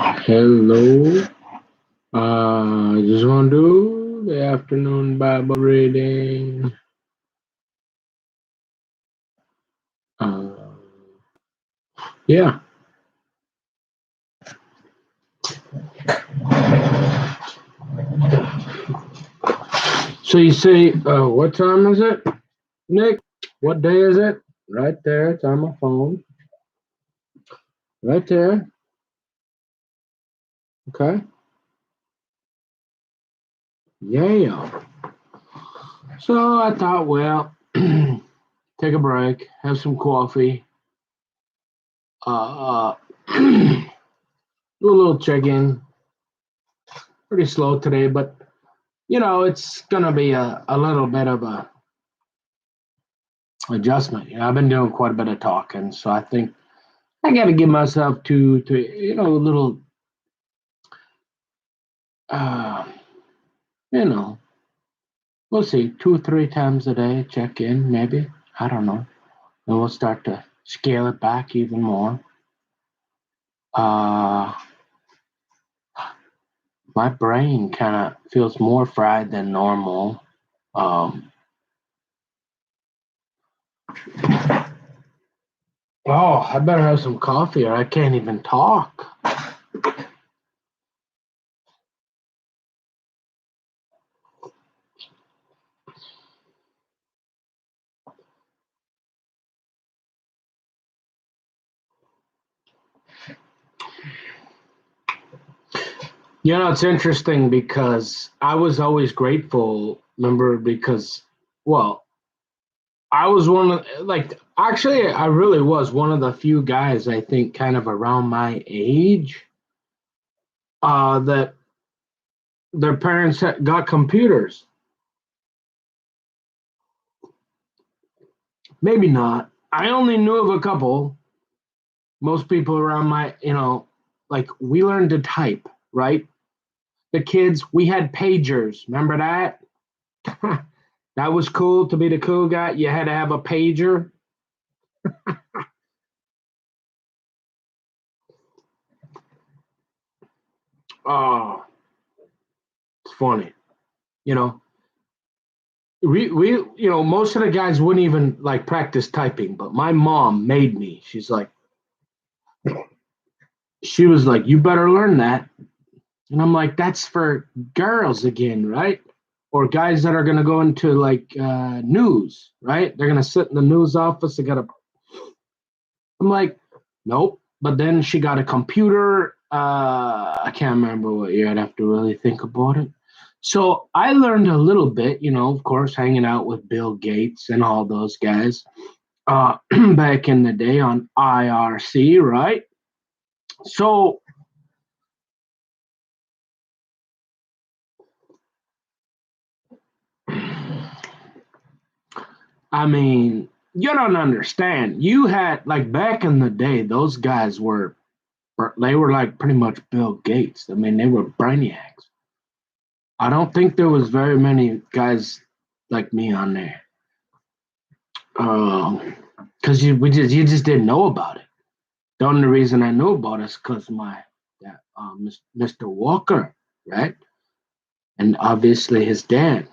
Hello. Just want to do the afternoon Bible reading. Uh, yeah. So you say, what time is it, Nick? What day is it? Right there. It's on my phone. Right there. Okay. Yeah. So I thought, well, take a break, have some coffee, do a little check in. Pretty slow today, but it's gonna be a little bit of a adjustment. I've been doing quite a bit of talking, so I think I got to give myself to a little uh you know we'll see, 2 or 3 times a day check in, maybe. I don't know. Then we'll start to scale it back even more. Uh, my brain kind of feels more fried than normal. Um, oh, I better have some coffee or I can't even talk. It's interesting because I was always grateful, remember, because, well, I was one of, like, actually, I really was one of the few guys, I think, kind of around my age, that their parents got computers. Maybe not. I only knew of a couple. Most people around my, like, we learned to type, right? The kids, we had pagers. Remember that? That was cool to be the cool guy. You had to have a pager. Oh, it's funny. You know, we most of the guys wouldn't even like practice typing, but my mom made me. She was like, you better learn that. And I'm like, that's for girls again, right? Or guys that are going to go into like news, right? They're going to sit in the news office. They got to, I'm like, nope. But then she got a computer. I can't remember what year. I'd have to really think about it. So I learned a little bit, of course, hanging out with Bill Gates and all those guys back in the day on IRC, right? So, I mean, you don't understand. You had, like, back in the day, those guys they were like pretty much Bill Gates. I mean, they were brainiacs. I don't think there was very many guys like me on there. Because you just didn't know about it. The only reason I knew about it is because Mr. Walker, right, and obviously his dad.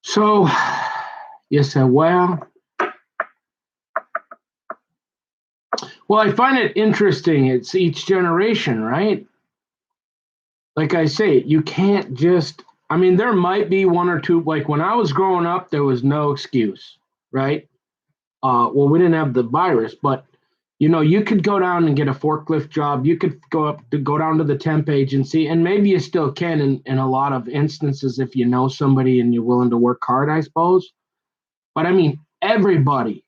So you said, well, I find it interesting. It's each generation, right? Like I say, you can't just. I mean, there might be one or two. Like when I was growing up, there was no excuse, right? Well, we didn't have the virus, but you could go down and get a forklift job. You could go down to the temp agency, and maybe you still can in a lot of instances if you know somebody and you're willing to work hard, I suppose. But I mean, everybody,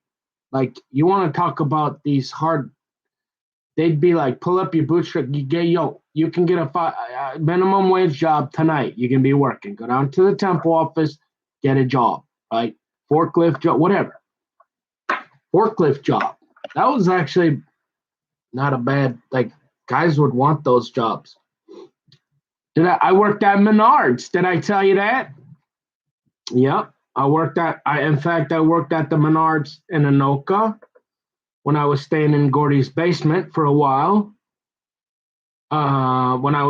like, you want to talk about these hard, they'd be like, pull up your bootstrap. You can get a minimum wage job tonight. You can be working. Go down to the temp office, get a job, right? Forklift job, whatever. Forklift job. That was actually not a bad, like, guys would want those jobs. I worked at Menards. Did I tell you that? Yep. In fact, I worked at the Menards in Anoka when I was staying in Gordy's basement for a while. When I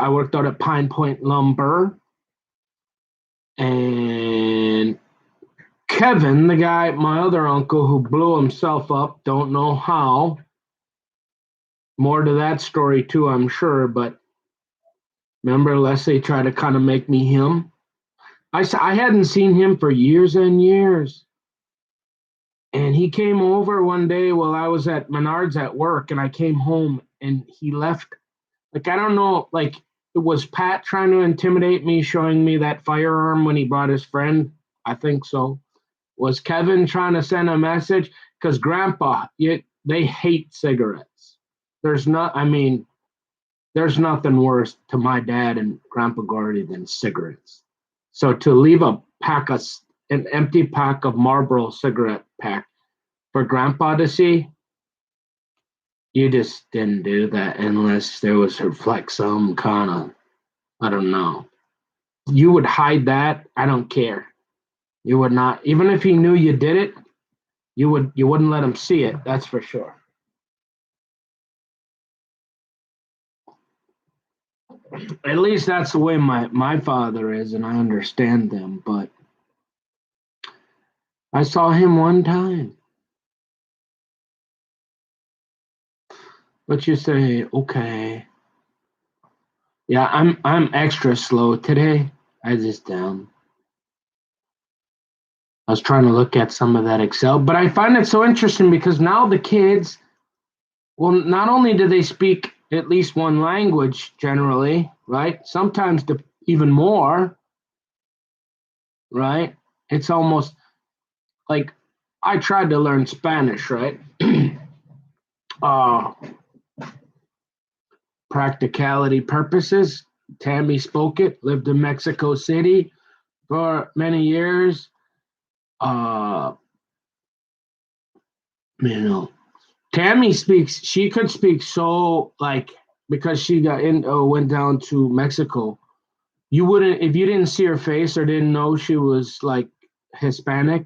worked out at Pine Point Lumber, and Kevin, the guy, my other uncle who blew himself up, don't know how. More to that story too, I'm sure. But remember, Leslie tried to kind of make me him. I hadn't seen him for years and years. And he came over one day while I was at Menards at work, and I came home and he left. Like, I don't know, like, it was Pat trying to intimidate me, showing me that firearm when he brought his friend. I think so. Was Kevin trying to send a message? Because Grandpa, they hate cigarettes. I mean, there's nothing worse to my dad and Grandpa Gordy than cigarettes. So to leave an empty pack of Marlboro cigarette pack for Grandpa to see, you just didn't do that unless there was like some kind of, I don't know. You would hide that. I don't care. You would not, even if he knew you did it, you wouldn't let him see it. That's for sure. At least that's the way my father is, and I understand them. But I saw him one time. But you say, okay. Yeah, I'm extra slow today. I just I was trying to look at some of that Excel, but I find it so interesting because now the kids, well, not only do they speak at least one language generally, right? Sometimes even more, right? It's almost like I tried to learn Spanish, right? uh, Practicality purposes. Tammy spoke it, lived in Mexico City for many years. Uh, you know, Tammy speaks. She could speak so like because she went down to Mexico. You wouldn't if you didn't see her face or didn't know she was like Hispanic.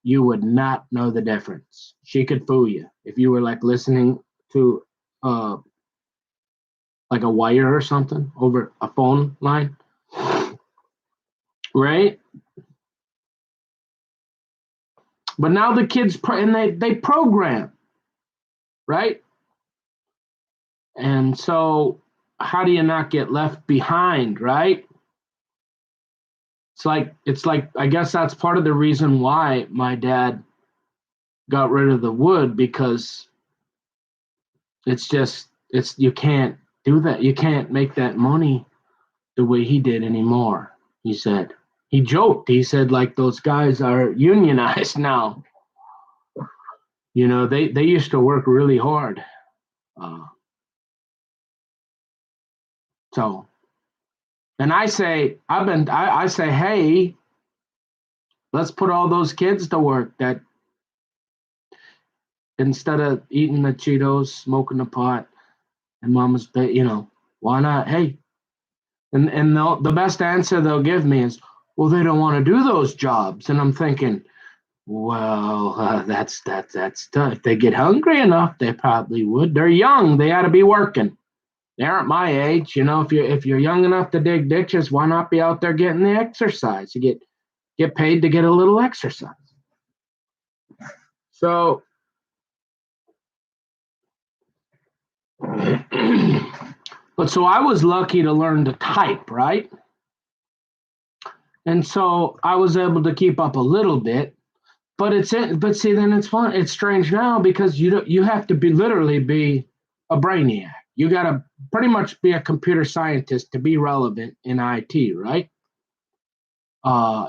You would not know the difference. She could fool you if you were like listening to uh like a wire or something over a phone line, right? But now the kids and they program, right? And so how do you not get left behind, right? It's like I guess that's part of the reason why my dad got rid of the wood because it's you can't do that. You can't make that money the way he did anymore. He said. He joked. He said like those guys are unionized now. They used to work really hard. Uh, so and I say, hey, let's put all those kids to work that instead of eating the Cheetos, smoking the pot, and mama's, why not? Hey, and the best answer they'll give me is, well, they don't want to do those jobs, and I'm thinking, well, that's tough. If they get hungry enough, they probably would. They're young; they ought to be working. They aren't my age, If you're young enough to dig ditches, why not be out there getting the exercise? You get paid to get a little exercise. So, but so I was lucky to learn to type, right? And so I was able to keep up a little bit. But see, then it's fun. It's strange now because you have to literally be a brainiac. You got to pretty much be a computer scientist to be relevant in IT, right?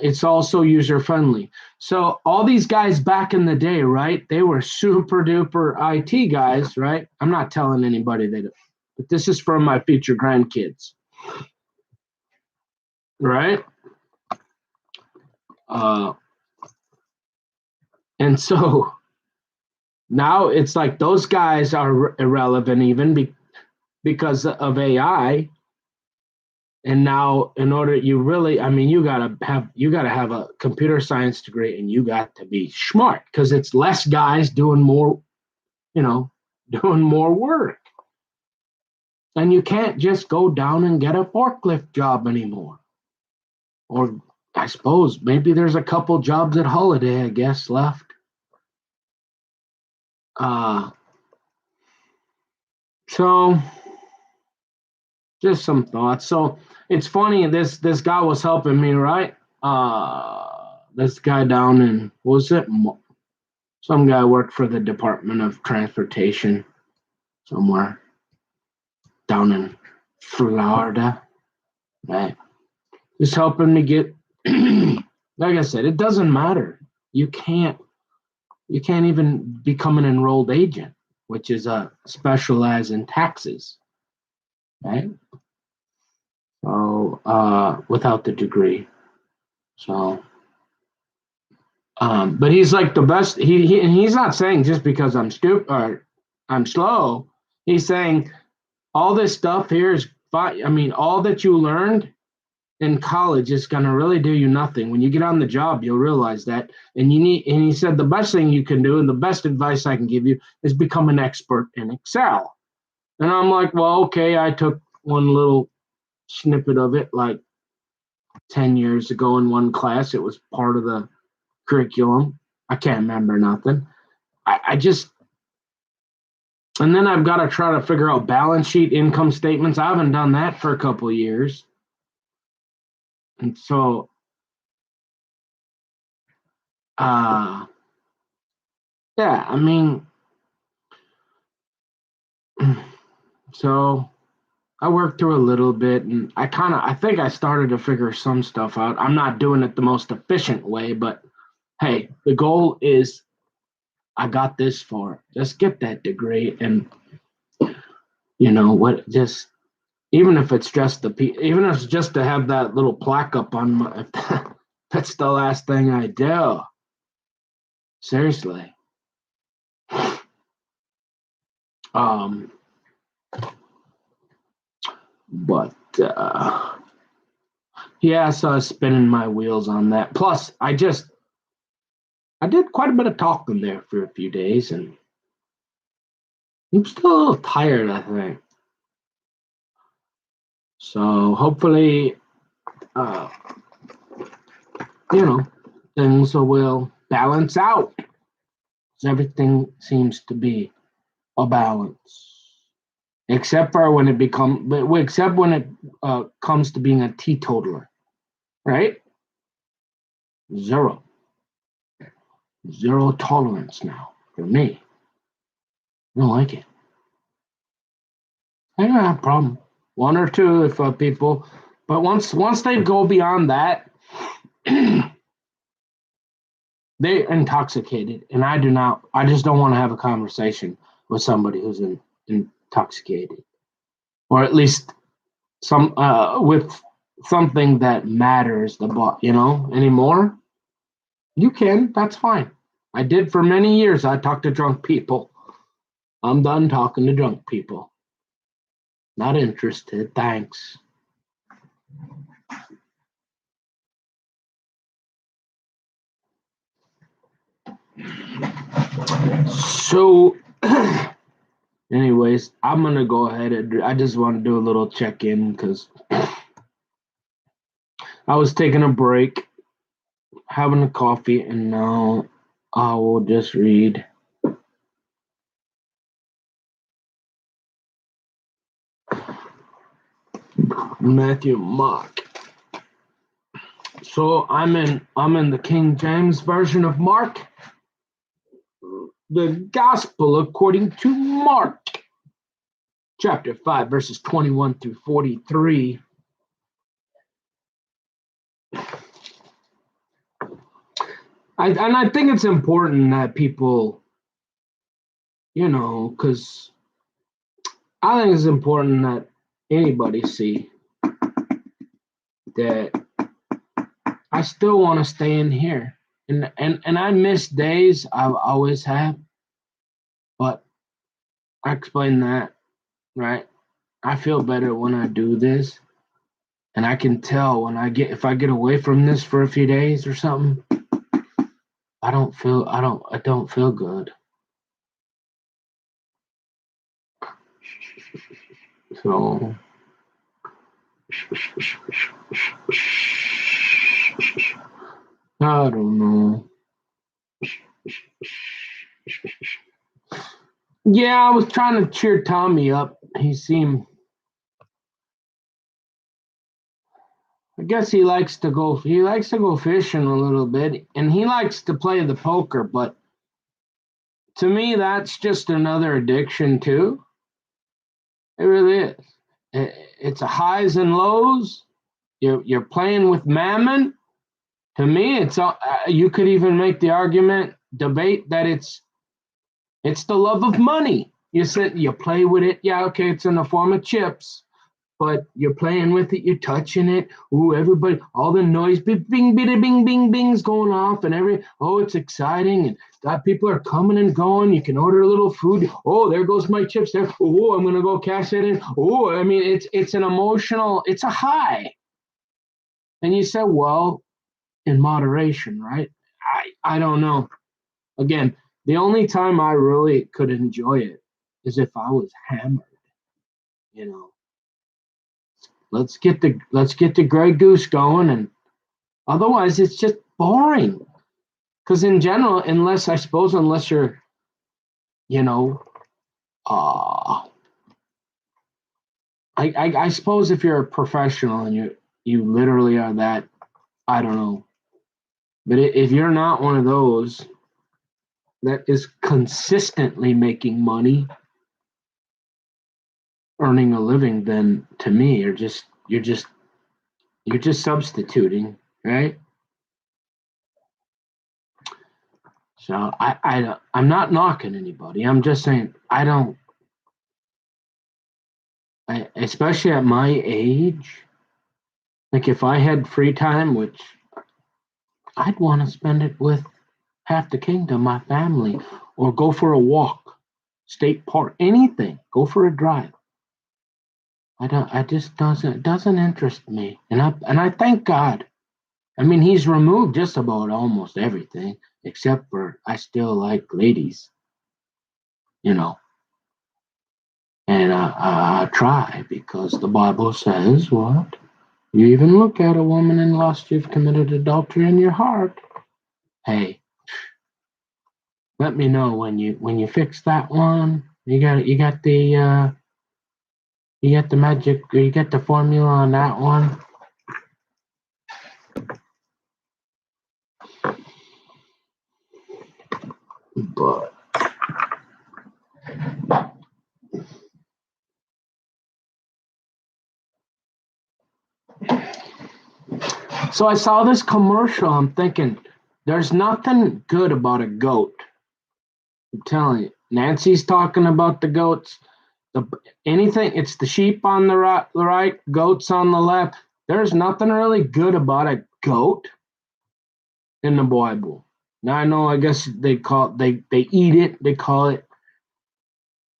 It's also user friendly. So all these guys back in the day, right? They were super duper IT guys, right? I'm not telling anybody that, but this is from my future grandkids, right? Uh, and so now it's like those guys are irrelevant even because of AI. And now, in order, you gotta have a computer science degree, and you got to be smart because it's less guys doing more, you know, doing more work. And you can't just go down and get a forklift job anymore. Or I suppose maybe there's a couple jobs at Holiday, I guess, left. So just some thoughts. So it's funny, this guy was helping me, right? This guy down in, what was it? Some guy worked for the Department of Transportation somewhere down in Florida, right? Just helping me get, like I said, it doesn't matter. You can't even become an enrolled agent, which is a specialize in taxes, right? So without the degree. So but he's like the best. And he's not saying just because I'm stupid or I'm slow. He's saying all this stuff here is fine. I mean, all that you learned in college is going to really do you nothing. When you get on the job, you'll realize that. And he said the best thing you can do, and the best advice I can give you, is become an expert in Excel. And I'm like, well, okay. I took one little snippet of it like 10 years ago in one class. It was part of the curriculum. I can't remember nothing. I just, and then I've got to try to figure out balance sheet, income statements. I haven't done that for a couple of years. And so, yeah, I mean, so I worked through a little bit, and I think I started to figure some stuff out. I'm not doing it the most efficient way, but hey, the goal is I got this far. Just get that degree, and what, just even if it's just even if it's just to have that little plaque up on my, that's the last thing I do. Seriously. Um, but yeah, so I was spinning my wheels on that. Plus, I did quite a bit of talking there for a few days, and I'm still a little tired, I think. So hopefully, uh, things will balance out. 'Cause everything seems to be a balance, except for when it comes to being a teetotaler, right? Zero, zero tolerance now for me. I don't like it. I don't have a problem. One or two if people, but once they go beyond that, they're intoxicated, and I do not. I just don't want to have a conversation with somebody who's intoxicated, or at least some with something that matters anymore. You can. That's fine. I did for many years. I talked to drunk people. I'm done talking to drunk people. Not interested. Thanks. So, anyways, I'm gonna go ahead and I just want to do a little check-in because I was taking a break, having a coffee, and now I will just read. Matthew, Mark. So I'm in the King James version of Mark. The Gospel according to Mark, chapter 5, verses 21 through 43. I think it's important that people, because I think it's important that anybody see that I still want to stay in here. And I miss days I've always had, but I explained that, right? I feel better when I do this. And I can tell when if I get away from this for a few days or something, I don't feel good. So I don't know. Yeah, I was trying to cheer Tommy up. He seemed, I guess he likes to go fishing a little bit, and he likes to play the poker, but to me that's just another addiction too. It really is. It's a highs and lows. You're playing with mammon. To me, you could even make the argument, debate that it's the love of money. You play with it. Yeah, okay, it's in the form of chips, but you're playing with it. You're touching it. Ooh, everybody, all the noise, bing, bing, bing, bing, bing, bing's going off, and it's exciting, and people are coming and going. You can order a little food. Oh, there goes my chips. There. Oh, I'm gonna go cash that in. Oh, I mean, it's an emotional. It's a high, and you said, well, in moderation, right? I don't know. Again, the only time I really could enjoy it is if I was hammered. You know, let's get the Grey Goose going, and otherwise it's just boring. Because in general, unless you're, you know, uh, I suppose if you're a professional and you literally are that, I don't know. But if you're not one of those that is consistently making money, earning a living, then to me you're just substituting, right? So I'm not knocking anybody. I'm just saying I don't, especially at my age. Like if I had free time, which I'd want to spend it with half the kingdom, my family, or go for a walk, state park, anything. Go for a drive. I don't. I just doesn't interest me, and I thank God. I mean, he's removed just about almost everything, except for I still like ladies, you know, and I try because the Bible says what? You even look at a woman and lust, you've committed adultery in your heart. Hey, let me know when you fix that one. You got the magic, you got the formula on that one. But so I saw this commercial. I'm thinking, there's nothing good about a goat. I'm telling you. Nancy's talking about the goats. The anything, it's the sheep on the right, goats on the left. There's nothing really good about a goat in the Bible. Now I know, I guess they eat it, they call it,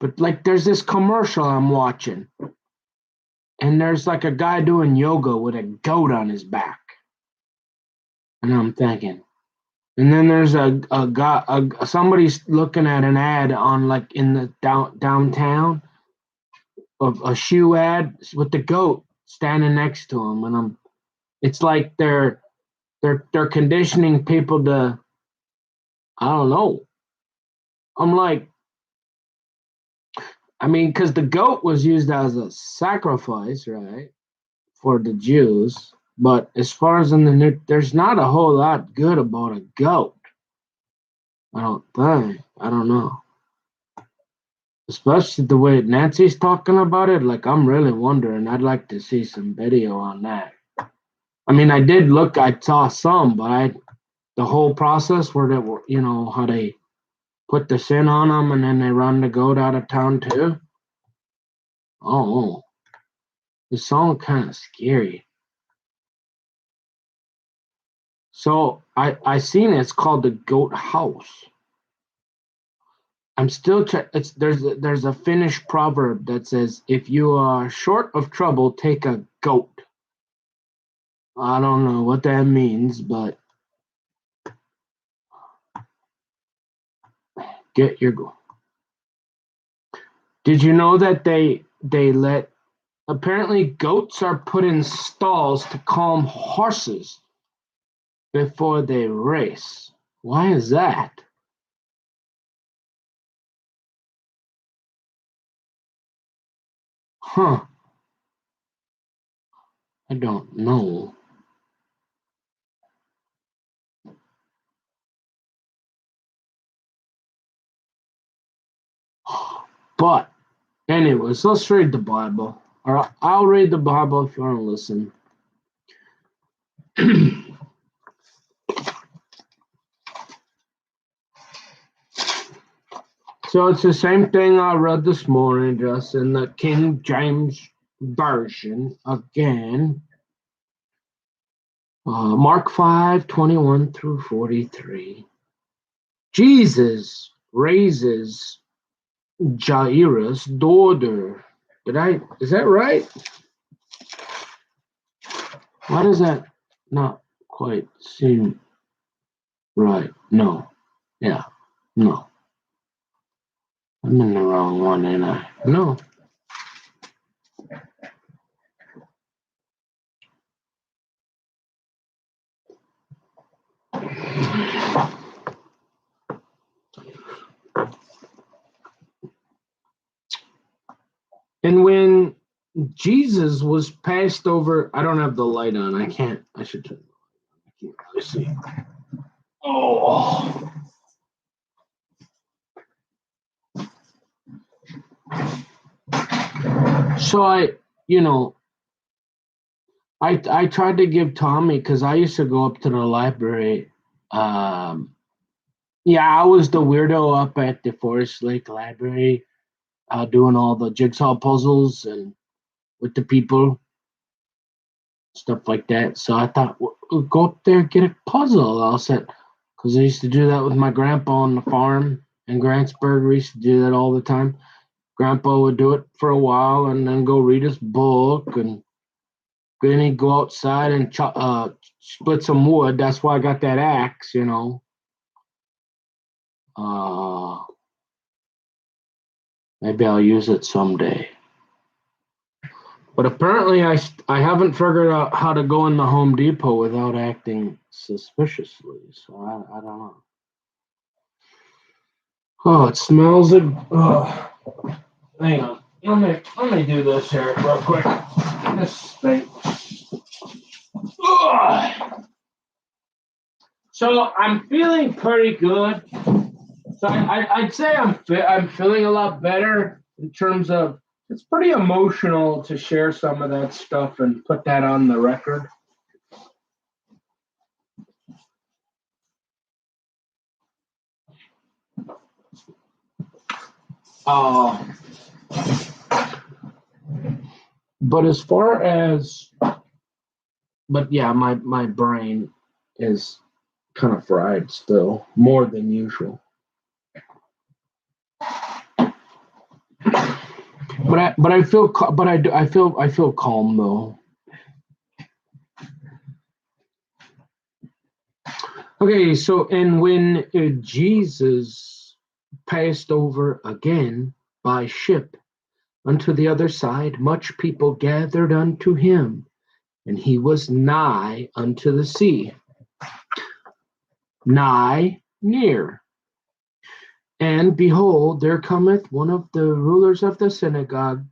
but like there's this commercial I'm watching, and there's like a guy doing yoga with a goat on his back, and I'm thinking, and then there's a guy, somebody's looking at an ad on like in the downtown of a shoe ad with the goat standing next to him, and it's like they're conditioning people to, I don't know. I'm like, I mean, because the goat was used as a sacrifice, right, for the Jews. But as far as in the new, there's not a whole lot good about a goat. I don't think. I don't know. Especially the way Nancy's talking about it. Like, I'm really wondering. I'd like to see some video on that. I mean, I did look, I saw some, but the whole process where they were, how they put the sin on them and then they run the goat out of town too. Oh, the song kind of scary. So I seen it. It's called the Goat House. I'm still it's there's a Finnish proverb that says, if you are short of trouble, take a goat. I don't know what that means, but get your goat. Did you know that they let Apparently, goats are put in stalls to calm horses before they race. Why is that? Huh, I don't know. But, anyways, let's read the Bible. Or I'll read the Bible if you want to listen. So it's the same thing I read this morning, just in the King James Version again. Mark 5:21 through 43. Jesus raises Jairus' daughter. Is that right? Why does that not quite seem right? No. Yeah. No. I'm in the wrong one, ain't I? No. And when Jesus was passed over, I don't have the light on. I should turn. I can't really see. Oh. So I tried to give Tommy, because I used to go up to the library. Yeah, I was the weirdo up at the Forest Lake Library, doing all the jigsaw puzzles and with the people, stuff like that. So I thought, we'll go up there and get a puzzle. I'll set, because I used to do that with my grandpa on the farm in Grantsburg. We used to do that all the time. Grandpa would do it for a while and then go read his book, and then he'd go outside and split some wood. That's why I got that axe, Uh, maybe I'll use it someday. But apparently, I haven't figured out how to go in the Home Depot without acting suspiciously. So I don't know. Oh, it smells it. Oh, hang on. Let me do this here real quick. This thing. Ugh. So I'm feeling pretty good. So I'd say I'm feeling a lot better in terms of, it's pretty emotional to share some of that stuff and put that on the record. Uh, but as far as, but yeah, my brain is kind of fried still, more than usual. But I feel I feel calm though. Okay, so and when Jesus passed over again by ship unto the other side, much people gathered unto him, and he was nigh unto the sea. Nigh, near. And behold, there cometh one of the rulers of the synagogue,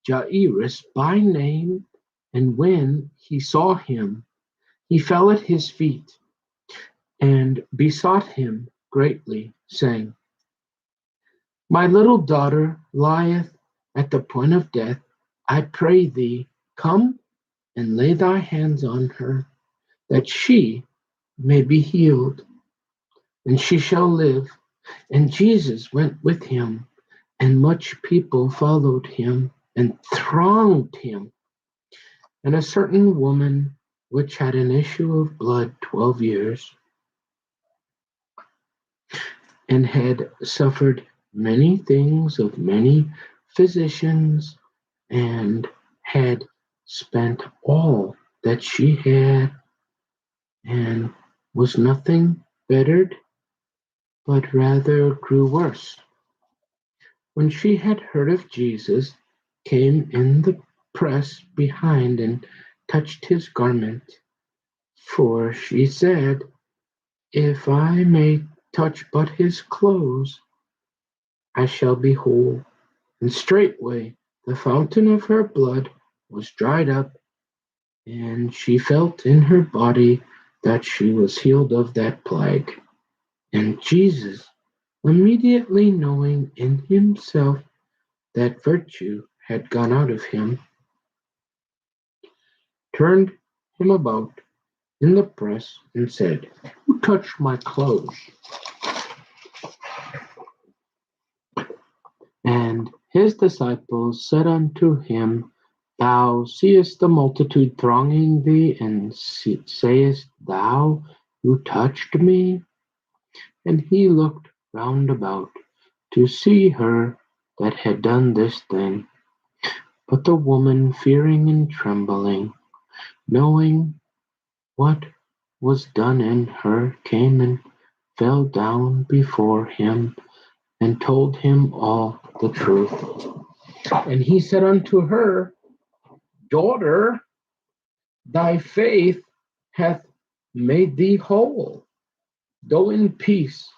Jairus by name, and when he saw him, he fell at his feet and besought him greatly, saying, My little daughter lieth at the point of death. I pray thee, come and lay thy hands on her, that she may be healed, and she shall live. And Jesus went with him, and much people followed him and thronged him. And a certain woman which had an issue of blood 12 years, and had suffered many things of many physicians, and had spent all that she had, and was nothing bettered, but rather grew worse. When she had heard of Jesus, came in press behind and touched his garment. For she said, If I may touch but his clothes, I shall be whole. And straightway the fountain of her blood was dried up, and she felt in her body that she was healed of that plague. And Jesus, immediately knowing in himself that virtue had gone out of him, turned him about in the press and said, Who touched my clothes? And his disciples said unto him, Thou seest the multitude thronging thee, and sayest thou, Who touched me? And he looked round about to see her that had done this thing. But the woman, fearing and trembling, knowing what was done in her, came and fell down before him, and told him all the truth. And he said unto her, Daughter, thy faith hath made thee whole. Go in peace,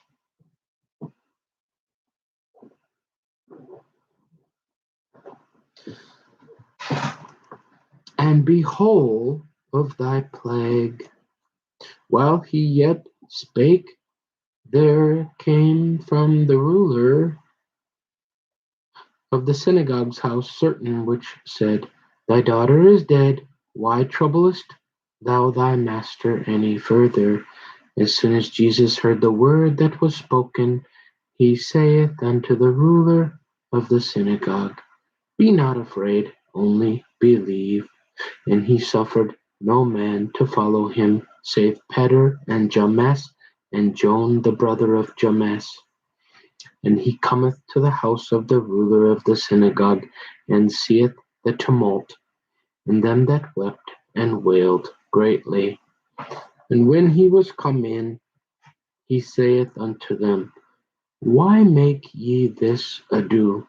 and be whole of thy plague. While he yet spake, there came from the ruler of the synagogue's house certain which said, Thy daughter is dead, why troublest thou thy master any further? As soon as Jesus heard the word that was spoken, he saith unto the ruler of the synagogue, Be not afraid, only believe. And he suffered no man to follow him, save Peter and James, and John the brother of James. And he cometh to the house of the ruler of the synagogue, and seeth the tumult, and them that wept and wailed greatly. And when he was come in, he saith unto them, Why make ye this ado,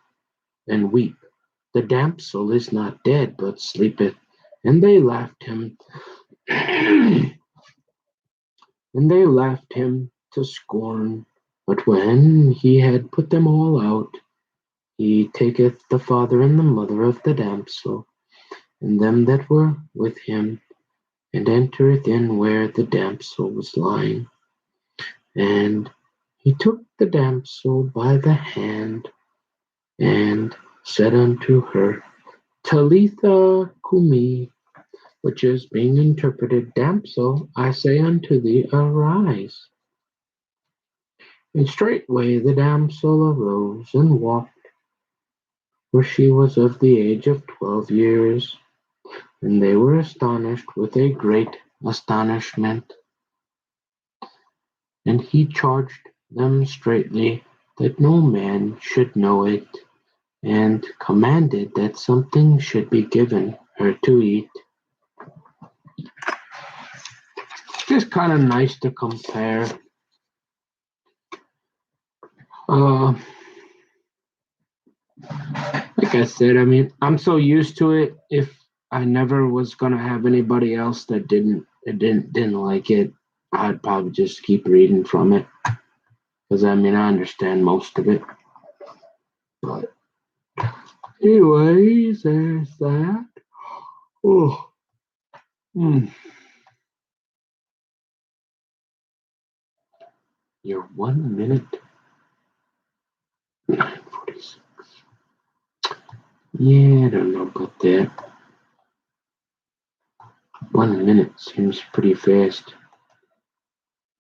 and weep? The damsel is not dead, but sleepeth. And they laughed him, and they laughed him to scorn. But when he had put them all out, he taketh the father and the mother of the damsel, and them that were with him, and entereth in where the damsel was lying. And he took the damsel by the hand, and said unto her, Talitha cumi, which is being interpreted, Damsel, I say unto thee, arise. And straightway the damsel arose and walked, for she was of the age of 12 years. And they were astonished with a great astonishment. And he charged them straitly that no man should know it, and commanded that something should be given her to eat. Just kind of nice to compare. Uh, like I said, I mean, I'm so used to it. If I never was gonna have anybody else that didn't like it, I'd probably just keep reading from it because I mean I understand most of it. But anyways, there's that. Oh, you're 1 minute 9:46. Yeah, I don't know about that. 1 minute seems pretty fast.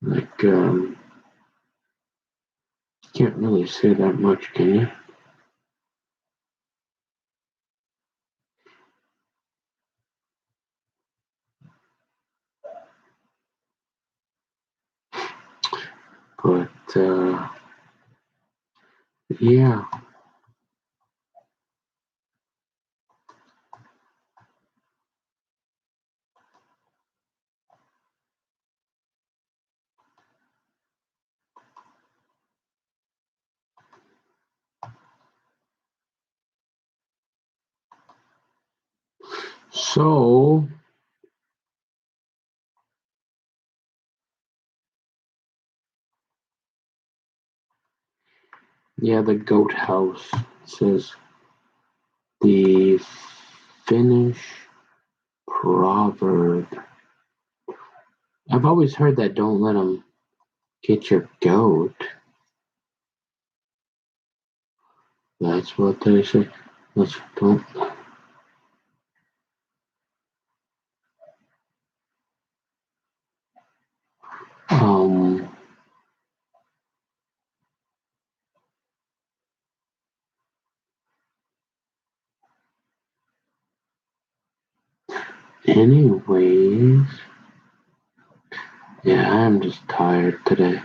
Like can't really say that much, can you? But yeah. So, yeah, the goat house. It says the Finnish proverb. I've always heard that don't let them get your goat. That's what they say. Let's don't. Um. Anyways, yeah, I'm just tired today.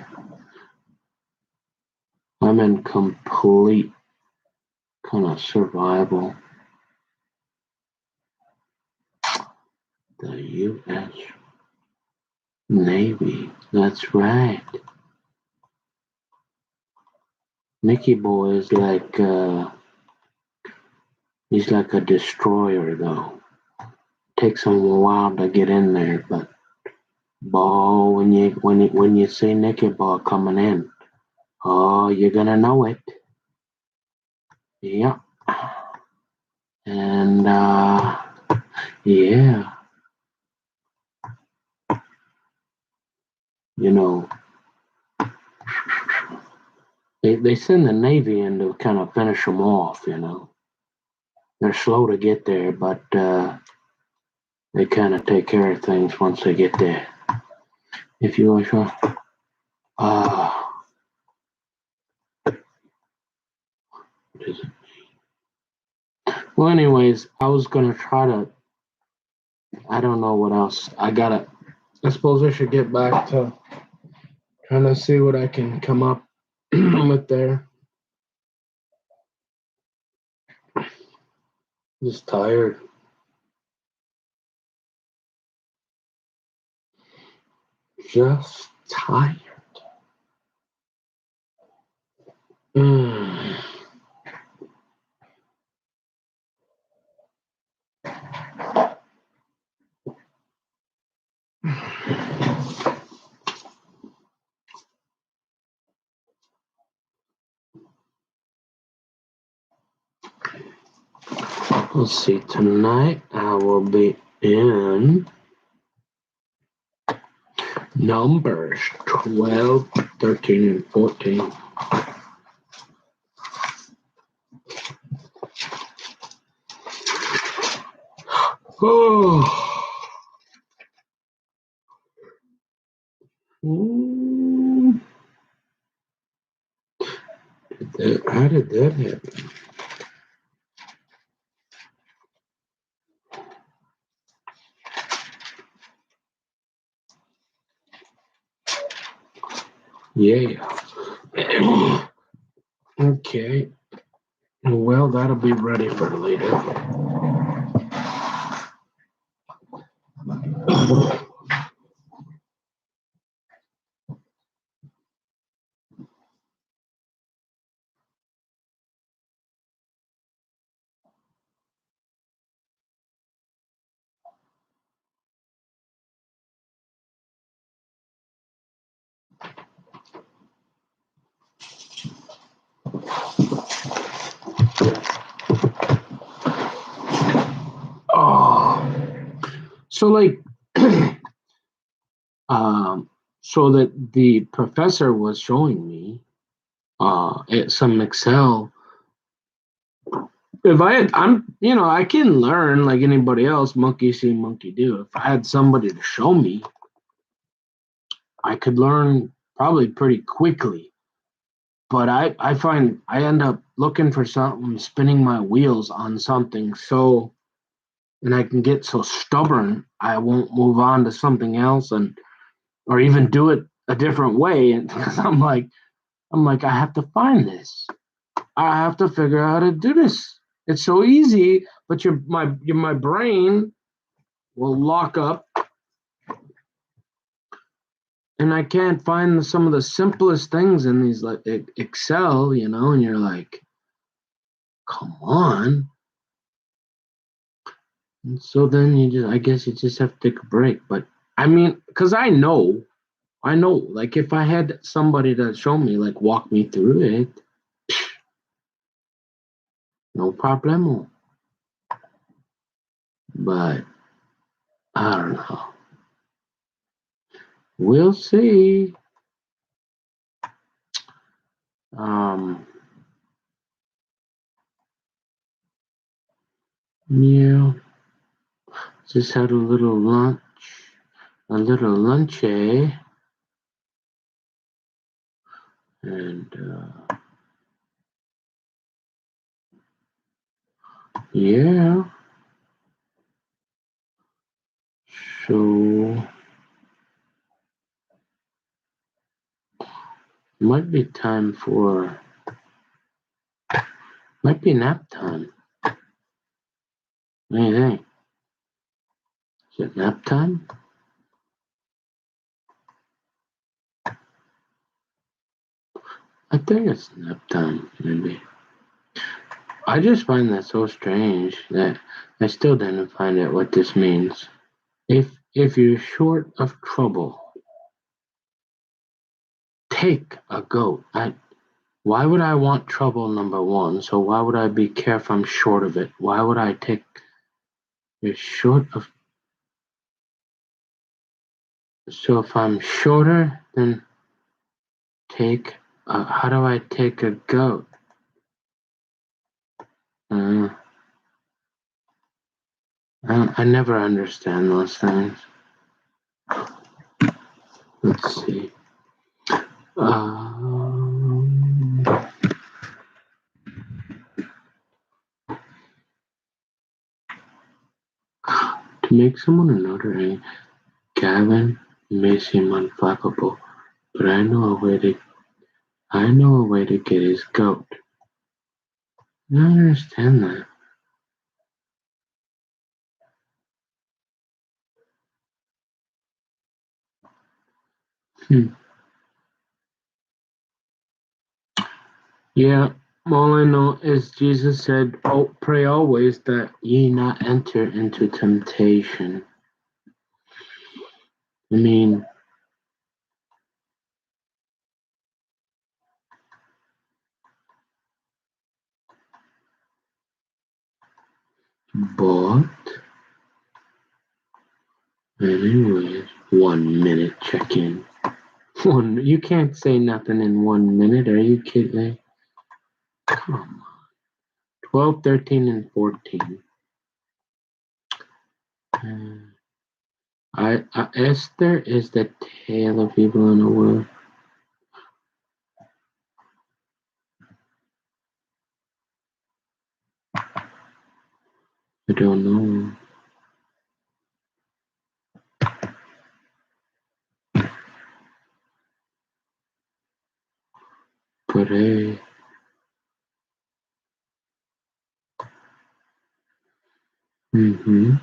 I'm in complete kind of survival. The U.S. Navy. That's right. Mickey Boy is he's like a destroyer though. Takes him a while to get in there, but ball when you see Nicky Ball coming in, oh, you're gonna know it. Yep. And yeah, you know, they send the Navy in to kind of finish them off. They're slow to get there, but they kind of take care of things once they get there. If you want, uh, well, anyways, I was gonna try to. I don't know what else. I suppose I should get back to trying to see what I can come up with there. Just tired. Just tired. Mm. Let's see. Tonight I will be in Numbers 12, 13, and 14. Oh. How did that happen? Yeah. Okay. Well, that'll be ready for later. Oh. So like so that the professor was showing me some Excel. If I had, I can learn like anybody else, monkey see, monkey do. If I had somebody to show me, I could learn probably pretty quickly. But I find I end up looking for something, spinning my wheels on something and I can get so stubborn I won't move on to something else or even do it a different way. And because I'm like, I have to find this. I have to figure out how to do this. It's so easy, but my brain will lock up, and I can't find some of the simplest things in these like Excel, and you're like, come on. And so then I guess you just have to take a break. But I mean, because I know, like if I had somebody to show me, like walk me through it, no problemo. But I don't know. We'll see. Um, yeah, just had a little lunch, and yeah, so might be time for might be nap time. What do you think? Is it nap time? I think it's nap time, maybe. I just find that so strange that I still didn't find out what this means. If you're short of trouble, take a goat. Why would I want trouble, number one? So why would I be care if I'm short of it? Why would I take you're short of so if I'm shorter, then take how do I take a goat? Uh, I never understand those things. Let's see. Um, to make someone a notary, Gavin may seem unflappable, but I know a way to get his goat. I don't understand that. Hmm. Yeah, all I know is Jesus said, "Oh, pray always that ye not enter into temptation." I mean, but anyways, 1 minute check-in. You can't say nothing in 1 minute. Are you kidding? Come on. 12, 13, and 14. Uh, Esther is the tale of evil in the world. I don't know. But hey. Mm-hmm.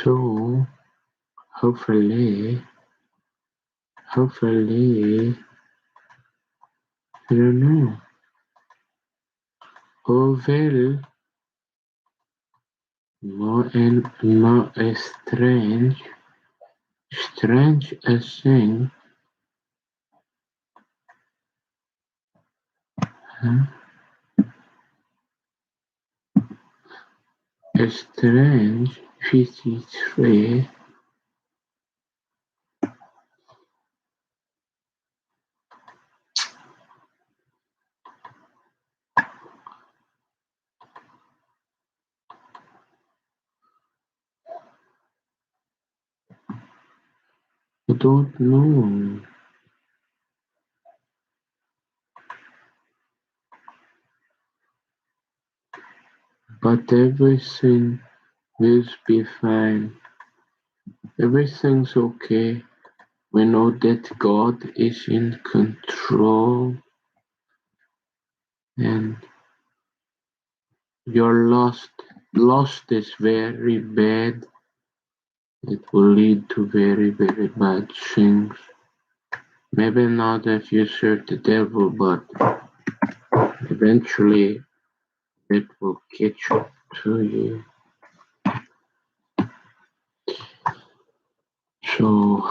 So hopefully, I don't know. Ovel more strange a thing, huh? A strange 53. I don't know, but everything will be fine. Everything's okay. We know that God is in control, and your lost is very bad. It will lead to very, very bad things. Maybe not if you serve the devil, but eventually it will catch up to you. So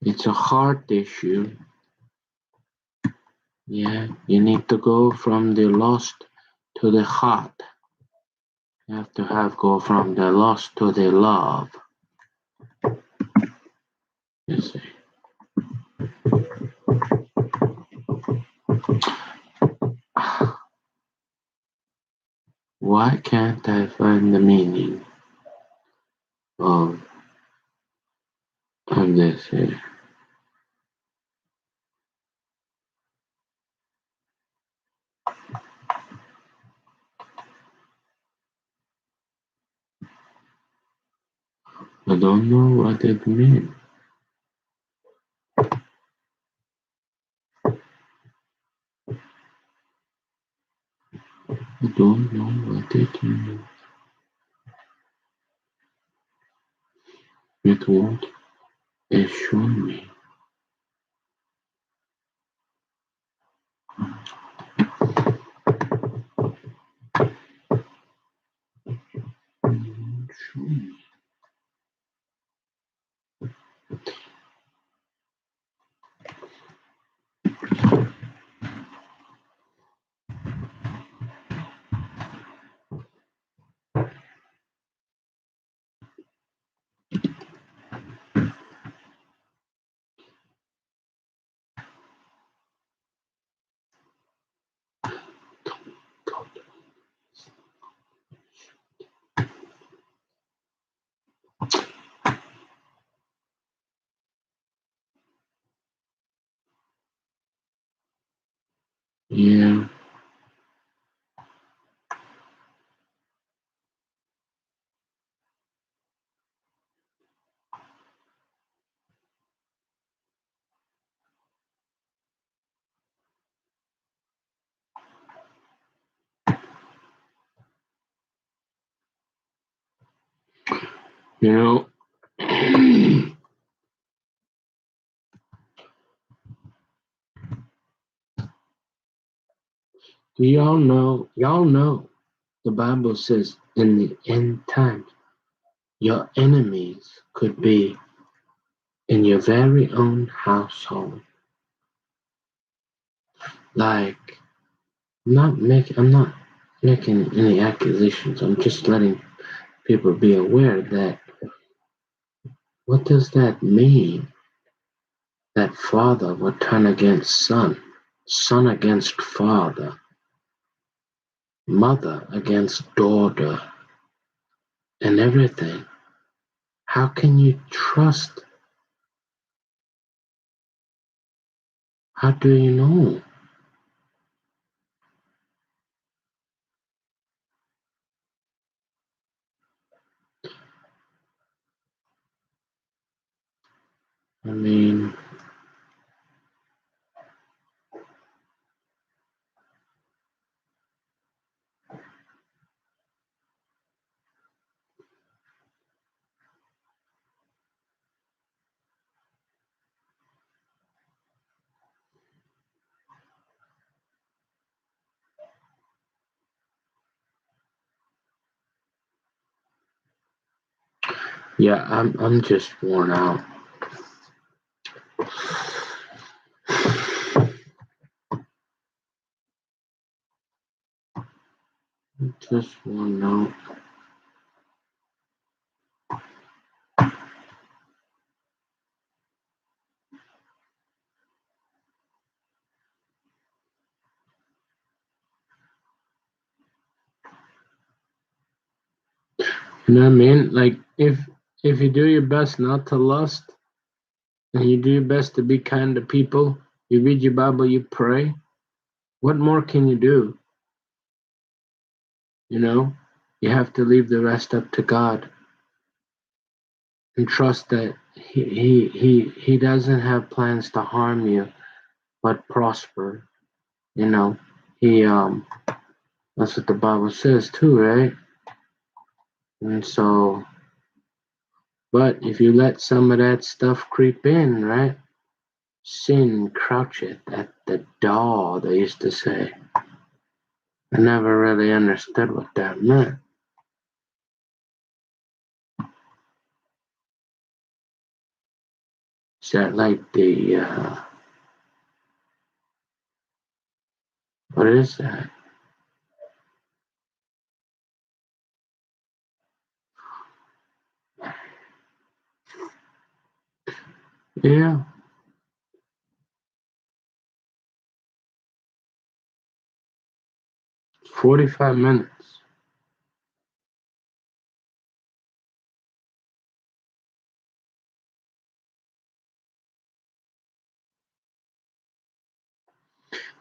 it's a heart issue. Yeah, you need to go from the lost to the heart. You have to go from the lost to the love. You see. Why can't I find the meaning of this here? I don't know what it means. I don't know what it means. It won't assure me. It won't show me. Yeah, you know. Y'all know, the Bible says in the end times, your enemies could be in your very own household. Like, I'm not making any accusations. I'm just letting people be aware that what does that mean? That father would turn against son, son against father, mother against daughter, and everything. How can you trust? How do you know? I mean, yeah, I'm just worn out. Just worn out. You know what I mean? Like if you do your best not to lust, and you do your best to be kind to people, you read your Bible, you pray. What more can you do? You know? You have to leave the rest up to God and trust that he doesn't have plans to harm you, but prosper. You know, he that's what the Bible says too, right? And so, but if you let some of that stuff creep in, right? Sin croucheth at the door, they used to say. I never really understood what that meant. Is that like the, what is that? Yeah, 45 minutes.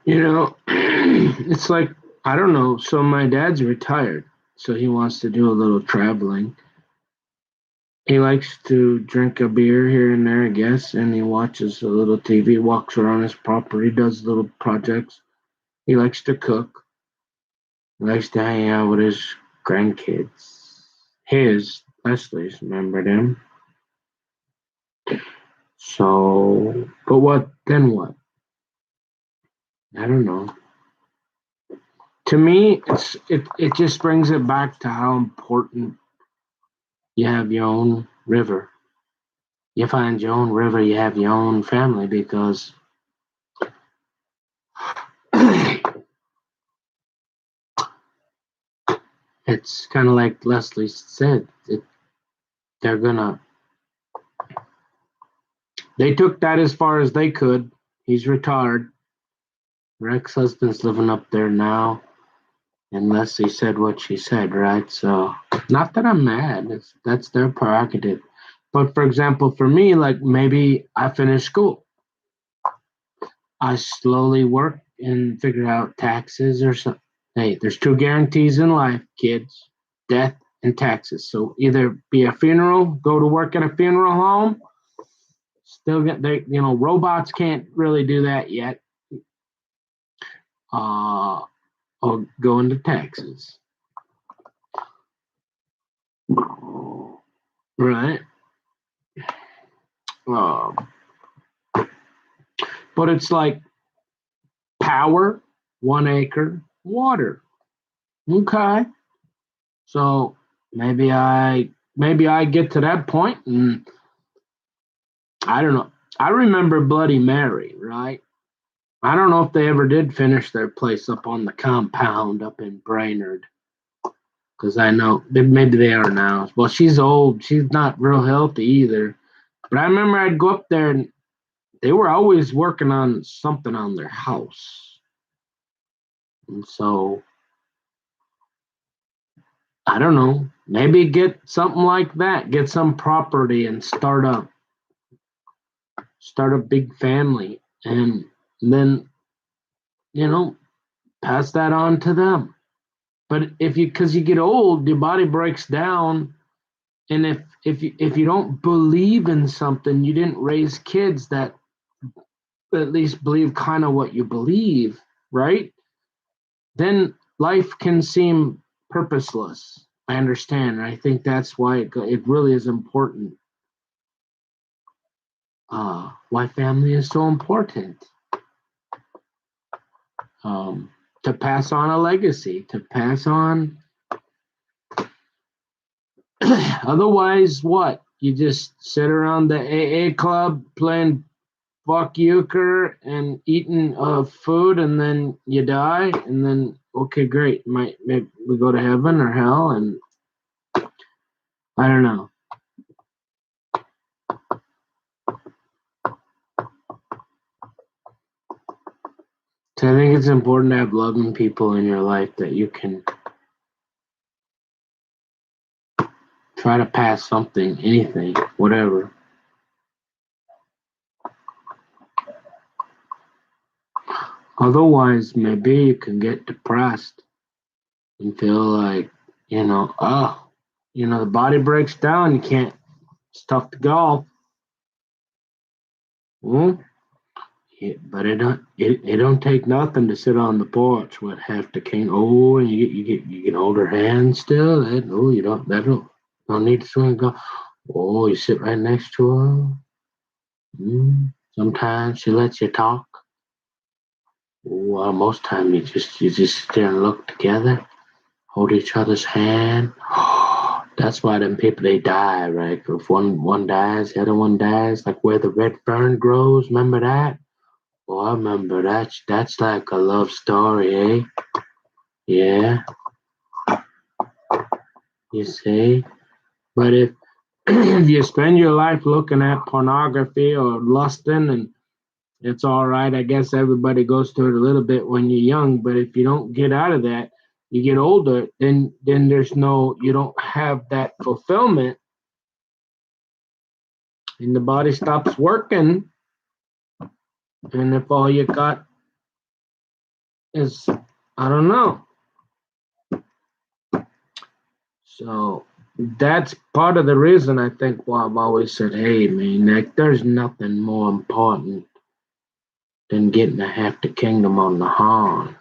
You know, it's like, I don't know. So my dad's retired, so he wants to do a little traveling. He likes to drink a beer here and there, I guess, and he watches a little TV, walks around his property, does little projects. He likes to cook. He likes to hang out with his grandkids. Leslie's, remember them? So, but what, then what? I don't know. To me, it just brings it back to how important you have your own river. You find your own river, you have your own family because it's kind of like Leslie said. They're gonna. They took that as far as they could. He's retired. Her ex-husband's living up there now, and Leslie said what she said, right? So, not that I'm mad. That's their prerogative. But for example, for me, like maybe I finished school. I slowly work and figure out taxes or something. Hey, there's two guarantees in life, kids: death and taxes. So either be a funeral, go to work at a funeral home, still get they, robots can't really do that yet. Uh, or go into taxes, right? Uh, but it's like power, 1 acre, water. Okay, so maybe I get to that point and I don't know. I remember Bloody Mary, right? I don't know if they ever did finish their place up on the compound up in Brainerd, because I know maybe they are now. Well, she's old. She's not real healthy either. But I remember I'd go up there and they were always working on something on their house. And so I don't know. Maybe get something like that. Get some property and start a big family, and then you know pass that on to them. But because you get old, your body breaks down, and if you don't believe in something, you didn't raise kids that at least believe kind of what you believe, right? Then life can seem purposeless. I understand, and I think that's why it really is important. Why family is so important. To pass on a legacy, to pass on. Otherwise, what? You just sit around the AA club playing fuck euchre and eating food, and then you die, and then okay, great. Maybe we go to heaven or hell, and I don't know. So I think it's important to have loving people in your life that you can try to pass something, anything, whatever. Otherwise, maybe you can get depressed and feel like The body breaks down. You can't. It's tough to golf. Hmm? But it don't take nothing to sit on the porch with half the king. Oh, and you get hold her hand still. You don't need to swing go. Oh, you sit right next to her. Sometimes she lets you talk. Well, most time you just sit there and look together, hold each other's hand. That's why them people they die, right? If one dies, the other one dies. Like where the red fern grows. Remember that? Oh, I remember that. That's like a love story, eh? Yeah, you see. But if if you spend your life looking at pornography or lusting, and it's all right, I guess everybody goes through it a little bit when you're young. But if you don't get out of that, you get older, then you don't have that fulfillment, and the body stops working. And if all you got is, I don't know. So that's part of the reason I think why I've always said, hey, man, like, there's nothing more important than getting to half the kingdom on the horn,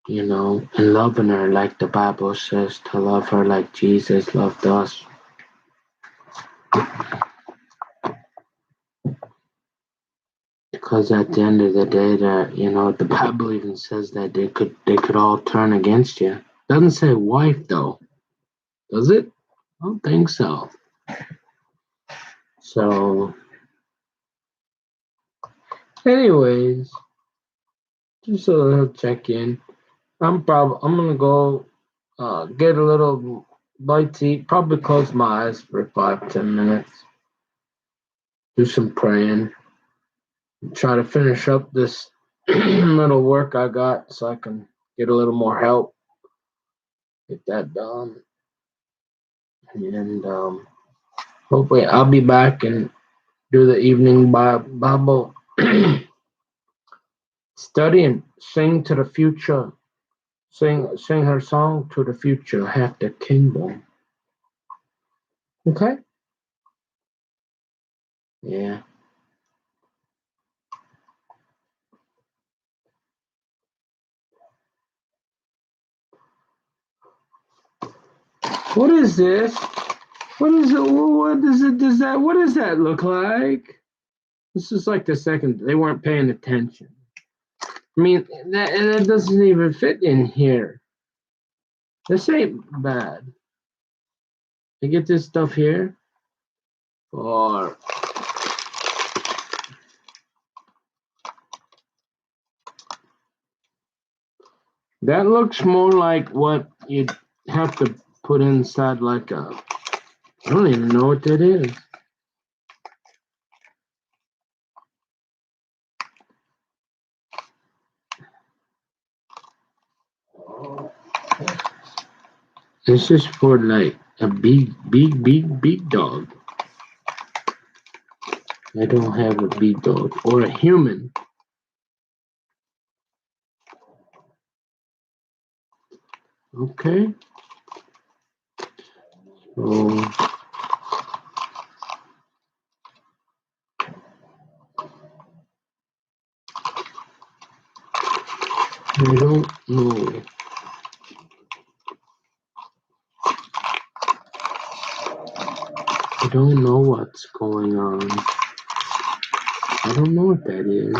and loving her like the Bible says to love her like Jesus loved us. Because at the end of the day, the Bible even says that they could all turn against you. Doesn't say wife though, does it? I don't think so. So, anyways, just a little check in. I'm gonna go get a little bite to eat. Probably close my eyes for 5-10 minutes. Do some praying. Try to finish up this little work I got so I can get a little more help. Get that done, and hopefully I'll be back and do the evening Bible study and sing to the future. Sing her song to the future. Half the kingdom. Okay. Yeah. What is this? What is it? What is it? What does that look like? This is like the second. They weren't paying attention. I mean, that doesn't even fit in here. This ain't bad. I get this stuff here, or that looks more like what you'd have to put inside like a. I don't even know what that is. This is for like a big dog. I don't have a big dog or a human. Okay. So I don't know. I don't know what's going on. I don't know what that is.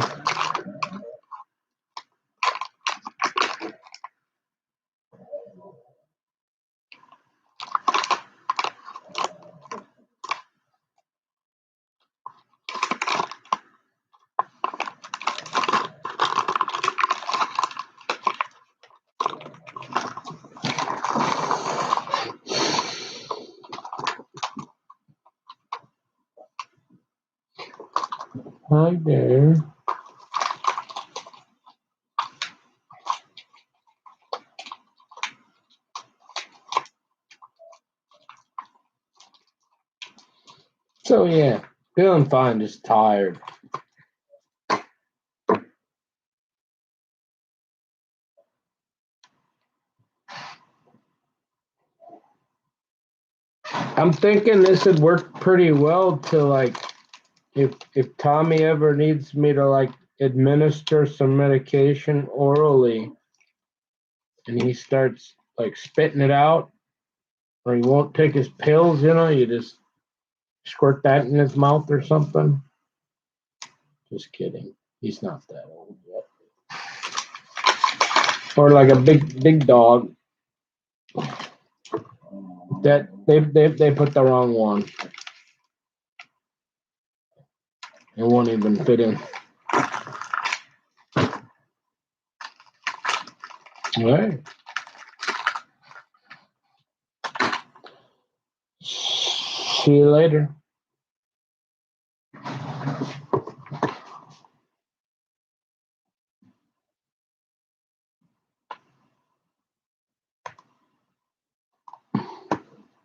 Hi there. So yeah, feeling fine, just tired. I'm thinking this would work pretty well to like if Tommy ever needs me to like administer some medication orally and he starts like spitting it out or he won't take his pills, you just squirt that in his mouth or something. Just kidding. He's not that old yet. Or like a big dog that they put the wrong one. It won't even fit in. All right. See you later.